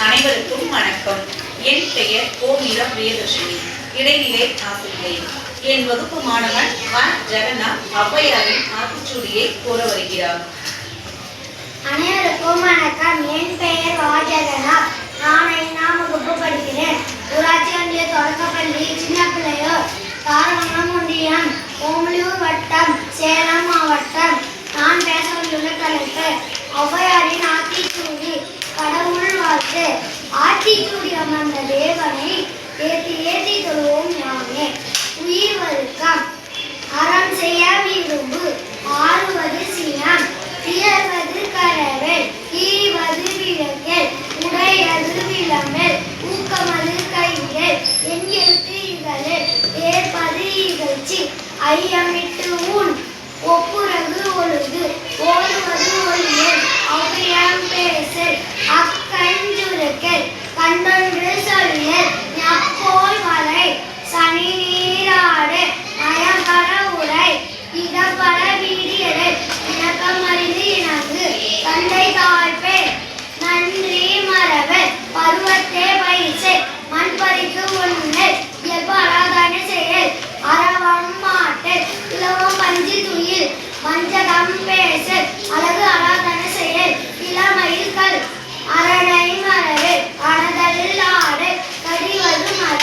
அனைவருக்கும் வணக்கம். என் பெயர் ஓமிரம் பிரியதர்ஷினி, இடைநிலை ஆசிரியை. என் வகுப்பு மாணவன் ஜெகநாத் ஔவையாரின் ஆத்திச்சூடியை கூற வருகிறார். அனைவருக்கும் வணக்கம். என் பெயர் ஜெகநாத். நான் 5ஆம் வகுப்பு படிக்கிறேன். ஊராட்சி ஒன்றிய தொடக்கப்பள்ளி சின்ன பிள்ளையோர், தாரமங்கலம் ஒன்றியம், ஓமலூர் வட்டம், சேலம் மாவட்டம். நான் பேச வந்துள்ள தலைப்பு ஔவையாரின் ஆத்திச்சூடி. கடவுள் வாழ்த்து. ஆத்திச்சூடி அமர்ந்த தேவனை ஏத்தி ஏத்தி தொழுவோம் யாமே. உயிர் வருக்கம். அறம் செய்ய விரும்பு. ஆறுவது சினம். தியர்வது கரவேல். ஈவது விளக்கேல். உடையது விளம்பேல். ஊக்கமது கைவிடல். என் எழுத்து இகழல். ஏற்பது இகழ்ச்சி. ஐயமிட்டு ஊன். ஒப்புரகு ஒழுகு. ஓடுவது ஒளியல். ஔவையாம் பேசல். அக்கஞ்சுருக்கல். கண்டொன்று சொல்லியல். ஞப்போல் வரை. சனி நீராடு. நயம்பட உரை. இடப்பட வீடியல். இணக்கம் அறிந்து இணங்கு. தந்தை தாழ்பே. நன்றி மறவல். பருவத்தே பயிற்சி. மண் பறிக்கு உண்ணல். இயல்பாராதன செயல். அறவம் மாட்டல். இலவம் பஞ்சு துயில். வஞ்சகம் பேசல். அழகு அராதன செயல். இளமயில் கல். அரணை மரவு. அணதல் ஆடு. கடிவது மர.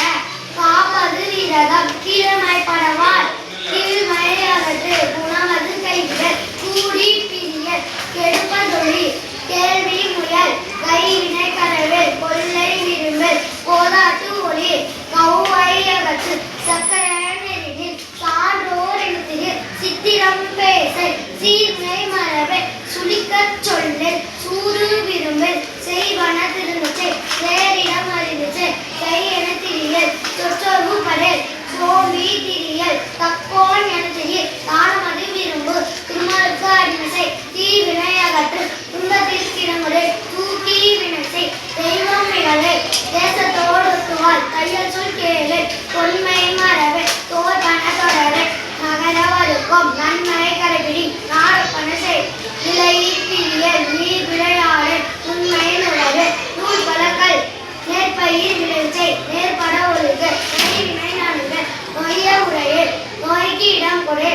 காப்பது விரதம். கீழ்மை படவாள். கீழ்மை அகற்று. குணவது கைவிடல். கூடி பிரியல். கெடுப்பதொழி. கேள்வி முயல். கைவினை கரவேல். கொள்ளை விரும்பல். போதாட்டு ஒளி. கௌவை அகற்று. சக்கர நெறினில். சான்றோர் எழுத்தில். சித்திரம் பேசல். சீர்மை மரபை. சுளிக்கச் சொல்லல். சூது விரும்பல். செய்வன திருந்துச்சை. வேறிடம் அறிவிச்சை. கையென திரியல். சொற்றொரு படல். சோம்பி திரியல். தக்கோன் என திரியல். தானமது விரும்பு. திருமலுக்கு அடிமைசை. தீவினை அகற்று. துன்பத்திற்கிடமுறை. தூக்கி வினைசை. தெய்வம் மிகலை. தேசத்தோடு ஒத்துவாள். தையல் சொல் கேளு. பொன்மை மரபை. தோற்பன தொடரை. நகர வருக்கும். நன்மை கரைபிடி. நாடப்பன செய். நிலை பிரியல். நீர் விளையாடு. உண்மை நுழறு. நூல் பலக்கல். நேர்பயிர் விளைச்சை. நேர்பட ஒழுகு. நெய்வினை நடுகு. நொய்ய உரையில். நோய்க்கு இடம் கொடு.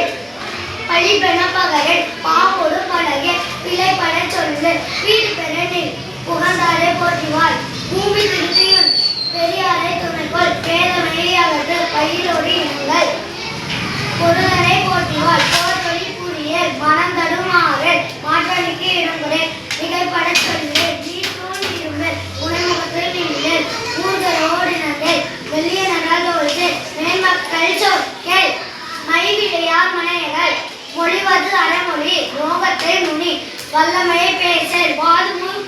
பழிபென பகரில். பாப்பொடு படகே. பிழைப்பட சொல்லு. வீடு பெறனில். புகழ்ந்தாலே போற்றிவாள். பூமி திருத்தியுள். பெரியாரை துணைக்கொள். பேதமையை அகற்று. பயிரோடு இனங்கள். பொருளனை போற்றிவாள். போர்வழி புரியல். மனம் தடுமாறல். மாற்றணிக்கு இடங்குறை. மிகைப்பட சொல்லு. நீற்றோன் இருமல். உணமுகத்தில் நின்றல். ஊர்களோடு இனங்கள். வெள்ளிய நகல் ஒழுகு. மேன்மக்கள் சொற்கள். மைவிடையார் மனையகள். மொழிவது அறமொழி. ரோகத்தை முனி. வல்லமையை பேசல். வாதுமுள்